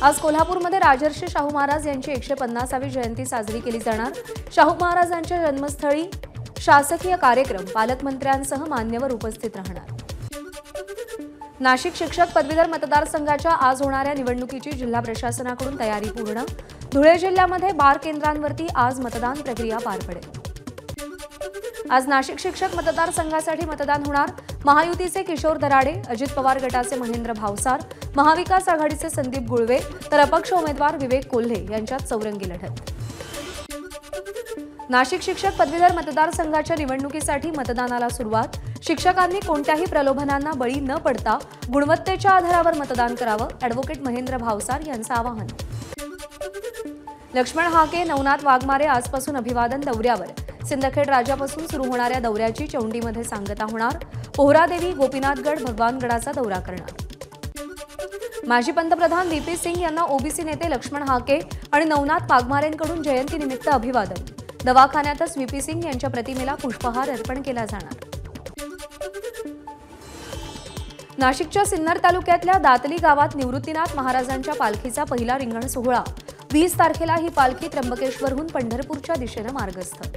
आज कोल्हापूरमध्ये राजर्षी शाहू महाराज यांची 150वी जयंती साजरी केली जाणार। शाहू महाराजांच्या जन्मस्थळी शासकीय कार्यक्रम, पालकमंत्र्यांसह मान्यवर उपस्थित राहणार। नाशिक शिक्षक पदवीधर मतदारसंघाच्या आज होणाऱ्या निवडणुकीची जिल्हा प्रशासनाकडून तयारी पूर्ण। धुळे जिल्ह्यामध्ये 12 केंद्रांवरती आज मतदान प्रक्रिया पार पडेल। आज नाशिक शिक्षक मतदारसंघासाठी मतदान होणार। महायुतीचे किशोर दराडे, अजित पवार गटाचे महेंद्र भावसार, महाविकास आघाडीचे संदीप गुळवे तर अपक्ष उमेदवार विवेक कोल्हे यांच्यात चौरंगी लढत। नाशिक शिक्षक पदवीधर मतदारसंघाच्या निवडणुकीसाठी मतदानाला सुरुवात। शिक्षकांनी कोणत्याही प्रलोभनांना बळी न पडता गुणवत्तेच्या आधारावर मतदान करावं, ॲडव्होकेट महेंद्र भावसार यांचं आवाहन। लक्ष्मण हाके, नवनाथ वाघमारे आजपासून अभिवादन दौऱ्यावर। सिंदखेड राजापासून सुरू होणाऱ्या दौऱ्याची चौंडीमध्ये सांगता होणार। पोहरादेवी, गोपीनाथगड, भगवानगडाचा दौरा करणार। माजी पंतप्रधान व्हीपी सिंग यांना ओबीसी नेते लक्ष्मण हाके आणि नवनाथ वाघमारेंकडून जयंतीनिमित्त अभिवादन। दवाखान्यातच व्हीपी सिंग यांच्या प्रतिमेला पुष्पहार अर्पण केला जाणार। नाशिकच्या सिन्नर तालुक्यातल्या दातली गावात निवृत्तीनाथ महाराजांच्या पालखीचा पहिला रिंगण सोहळा। 20 तारखेला ही पालखी त्र्यंबकेश्वरहून पंढरपूरच्या दिशेने मार्गस्थ।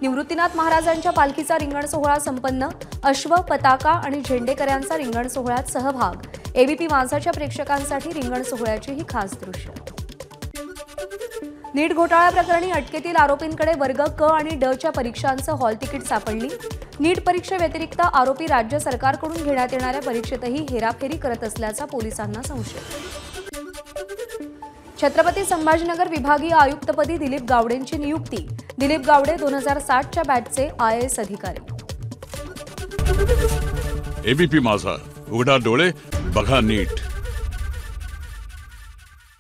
निवृत्तीनाथ महाराजांच्या पालखीचा रिंगण सोहळा संपन्न। अश्व, पताका आणि झेंडेकऱ्यांचा रिंगण सोहळ्यात सहभाग। एबीपी माझाच्या प्रेक्षकांसाठी रिंगण सोहळ्याची ही खास दृश्य। नीट घोटाळा प्रकरणी अटकेतील आरोपींकडे वर्ग क आणि ड च्या परीक्षांचं हॉल तिकीट सापडली। नीट परीक्षेव्यतिरिक्त आरोपी राज्य सरकारकडून घेण्यात येणाऱ्या परीक्षेतही हेराफेरी करत असल्याचा पोलिसांना संशय। छत्रपती संभाजीनगर विभागीय आयुक्तपदी दिलीप गावडेंची नियुक्ती। दिलीप गावडे 2060च्या बॅचचे IAS अधिकारी। एबीपी माझा, उघडा डोळे बघा नीट।